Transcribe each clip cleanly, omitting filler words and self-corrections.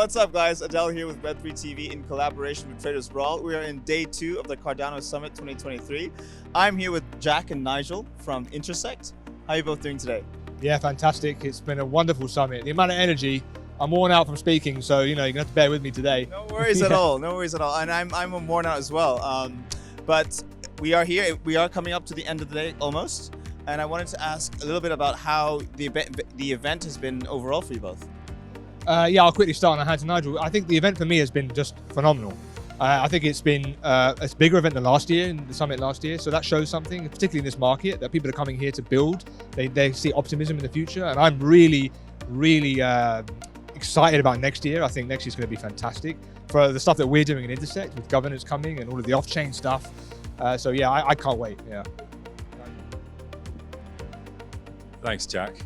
What's up, guys? Adel here with Web3 TV in collaboration with Traders Brawl. We are in day 2 of the Cardano Summit 2023. I'm here with Jack and Nigel from Intersect. How are you both doing today? Yeah, fantastic. It's been a wonderful summit. The amount of energy, I'm worn out from speaking, so you're gonna have to bear with me today. No worries at all. No worries at all. And I'm worn out as well. But we are here. We are coming up to the end of the day almost. And I wanted to ask a little bit about how the event has been overall for you both. Yeah, I'll quickly start and I'll hand to Nigel. I think the event for me has been just phenomenal. I think it's been a bigger event than last year, in the summit last year. So that shows something, particularly in this market, that people are coming here to build. They see optimism in the future. And I'm really excited about next year. I think next year's going to be fantastic for the stuff that we're doing in Intersect with governance coming and all of the off-chain stuff. So yeah, I can't wait. Yeah. Thanks, Jack.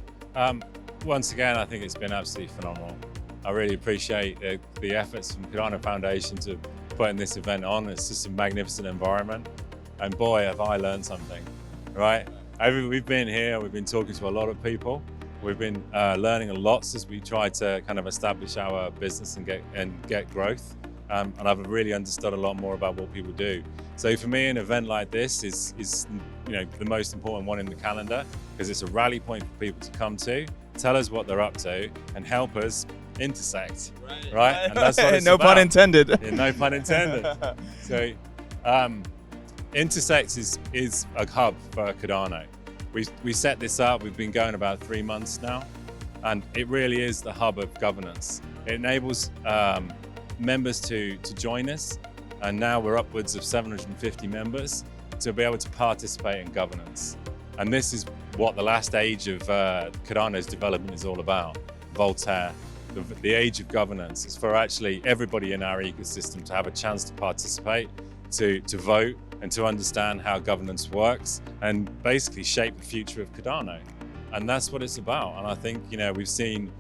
Once again, I think it's been absolutely phenomenal. I really appreciate the efforts from Cardano Foundation to putting this event on. It's just a magnificent environment. And boy, have I learned something, right? We've been here, we've been talking to a lot of people. We've been learning a lot as we try to kind of establish our business and get growth. And I've really understood a lot more about what people do. So for me, an event like this is the most important one in the calendar, because it's a rally point for people to come to, tell us what they're up to, and help us intersect, right? And that's what it's no about. pun intended. Yeah, no pun intended. So Intersect is a hub for Cardano. We set this up, we've been going about 3 months now, and it really is the hub of governance. It enables members to join us, and now we're upwards of 750 members to be able to participate in governance. And this is what the last age of Cardano's development is all about. Voltaire, the age of governance is for actually everybody in our ecosystem to have a chance to participate, to vote, and to understand how governance works, and basically shape the future of Cardano. And that's what it's about. And I think we've seen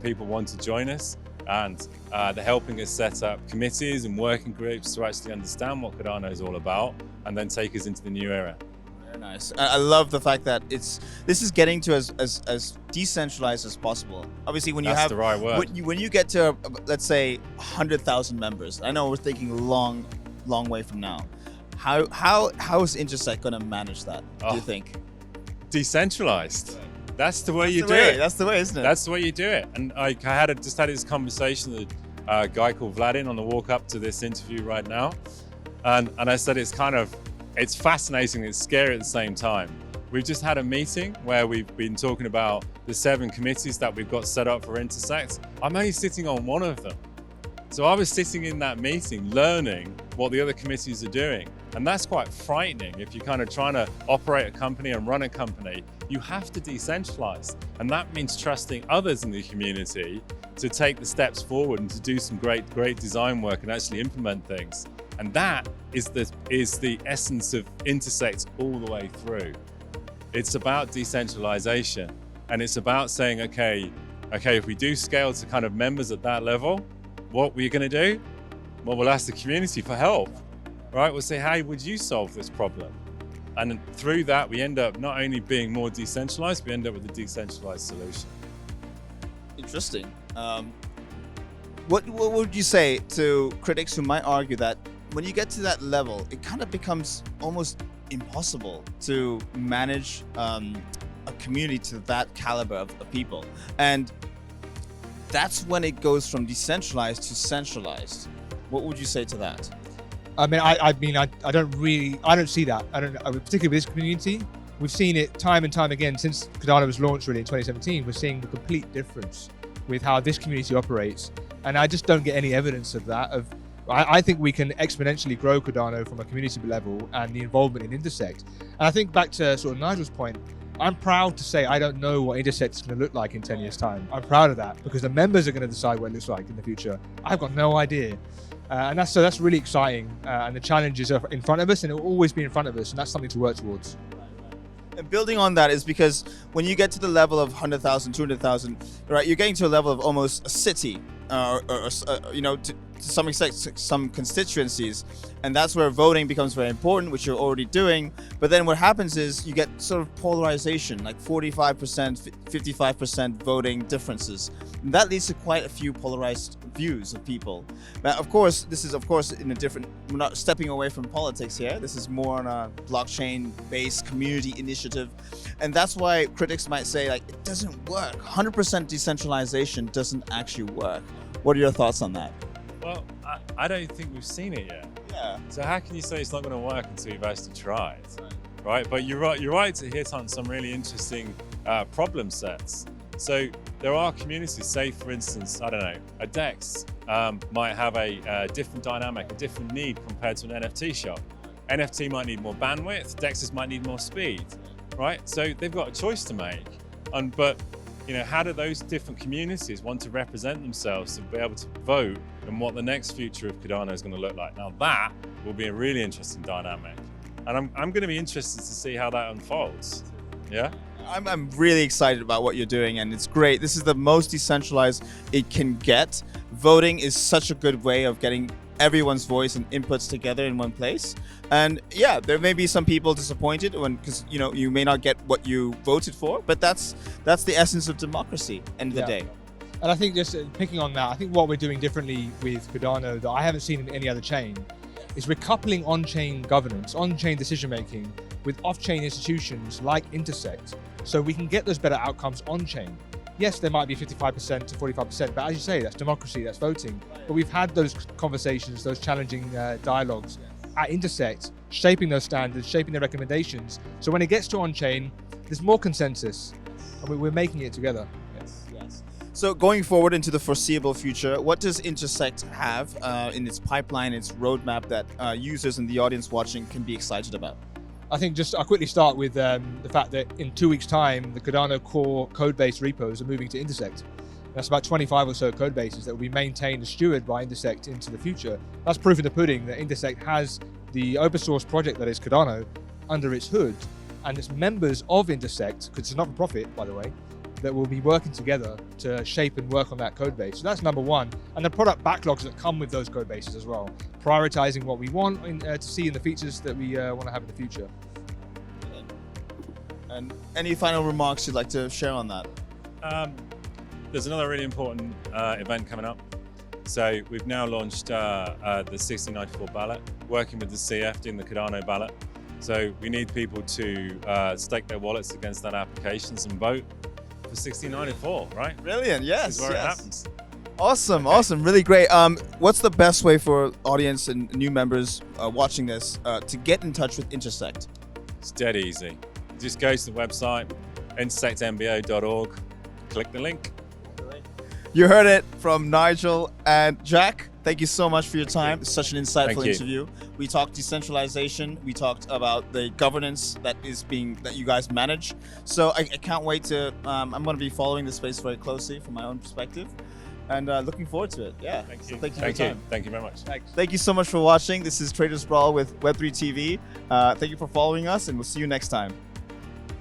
people want to join us, and they're helping us set up committees and working groups to actually understand what Cardano is all about, and then take us into the new era. Very nice. I love the fact that this is getting to as decentralized as possible. Obviously, when That's the right word. when you get to let's say 100,000 members, I know we're thinking long way from now. How is Intersect going to manage that? Do you think? Decentralized. That's the way you do it. That's the way, isn't it? That's the way you do it. And I just had this conversation with a guy called Vladin on the walk up to this interview right now. And I said it's fascinating, it's scary at the same time. We've just had a meeting where we've been talking about the 7 committees that we've got set up for Intersect. I'm only sitting on one of them. So I was sitting in that meeting learning what the other committees are doing. And that's quite frightening. If you're kind of trying to operate a company and run a company, you have to decentralize. And that means trusting others in the community to take the steps forward and to do some great design work and actually implement things. And that is the essence of Intersect all the way through. It's about decentralization. And it's about saying, okay, if we do scale to kind of members at that level, what we're going to do? Well, we'll ask the community for help, right? We'll say, how would you solve this problem? And through that, we end up not only being more decentralized, we end up with a decentralized solution. Interesting. What would you say to critics who might argue that when you get to that level, it kind of becomes almost impossible to manage a community to that caliber of people? And that's when it goes from decentralized to centralized. What would you say to that? I mean, I don't see that. Particularly with this community, we've seen it time and time again since Cardano was launched really in 2017. We're seeing the complete difference with how this community operates. And I just don't get any evidence of that. I think we can exponentially grow Cardano from a community level and the involvement in Intersect. And I think back to sort of Nigel's point, I'm proud to say I don't know what Intersect is going to look like in 10 years' time. I'm proud of that because the members are going to decide what it looks like in the future. I've got no idea. And that's really exciting. And the challenges are in front of us, and it will always be in front of us. And that's something to work towards. And building on that is because when you get to the level of 100,000, 200,000, right, you're getting to a level of almost a city, to some extent some constituencies, and that's where voting becomes very important, which you're already doing. But then what happens is you get sort of polarization, like 45%, 55% voting differences. And that leads to quite a few polarized views of people. But of course, this is in a different, we're not stepping away from politics here. This is more on a blockchain-based community initiative. And that's why critics might say, like, it doesn't work. 100% decentralization doesn't actually work. What are your thoughts on that? Well, I don't think we've seen it yet. Yeah. So how can you say it's not going to work until you've actually tried, right? But you're right to hit on some really interesting problem sets. So there are communities, say for instance, I don't know, a DEX might have a different dynamic, a different need compared to an NFT shop. NFT might need more bandwidth, DEXs might need more speed, right? So they've got a choice to make. But you know, how do those different communities want to represent themselves to be able to vote on what the next future of Cardano is going to look like? Now that will be a really interesting dynamic. And I'm going to be interested to see how that unfolds. Yeah? I'm really excited about what you're doing, and it's great. This is the most decentralized it can get. Voting is such a good way of getting everyone's voice and inputs together in one place. And yeah, there may be some people disappointed because you may not get what you voted for, but that's the essence of democracy, end of the day. And I think just picking on that, I think what we're doing differently with Cardano that I haven't seen in any other chain is we're coupling on-chain governance, on-chain decision-making with off-chain institutions like Intersect, so we can get those better outcomes on-chain. Yes, there might be 55% to 45%, but as you say, that's democracy, that's voting. But we've had those conversations, those challenging dialogues at Intersect, shaping those standards, shaping the recommendations. So when it gets to on-chain, there's more consensus, and we're making it together. Yes. So going forward into the foreseeable future, what does Intersect have in its pipeline, its roadmap that users and the audience watching can be excited about? I think I'll quickly start with the fact that in 2 weeks' time, the Cardano core code-based repos are moving to Intersect. That's about 25 or so code bases that will be maintained and stewarded by Intersect into the future. That's proof in the pudding that Intersect has the open source project that is Cardano under its hood, and it's members of Intersect, because it's not for profit, by the way, that will be working together to shape and work on that code base. So that's number one. And the product backlogs that come with those code bases as well, prioritizing what we want to see in the features that we want to have in the future. And any final remarks you'd like to share on that? There's another really important event coming up. So we've now launched the 1694 ballot, working with the CF doing the Cardano ballot. So we need people to stake their wallets against that applications and vote for 1694, right? Brilliant, yes. This is where it happens. Awesome, awesome, really great. What's the best way for audience and new members watching this to get in touch with Intersect? It's dead easy. Just go to the website, intersectmbo.org, click the link. You heard it from Nigel and Jack. Thank you so much for your time. It's such an insightful interview. We talked decentralization. We talked about the governance that you guys manage. So I can't wait to. I'm going to be following this space very closely from my own perspective, and looking forward to it. Yeah. Thank you. So thank you. Thank for your you. time. Thank you very much. Thanks. Thank you so much for watching. This is Traders Brawl with Web3 TV. Thank you for following us, and we'll see you next time.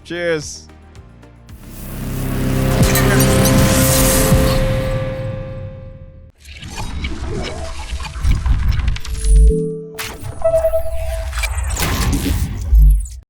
Cheers.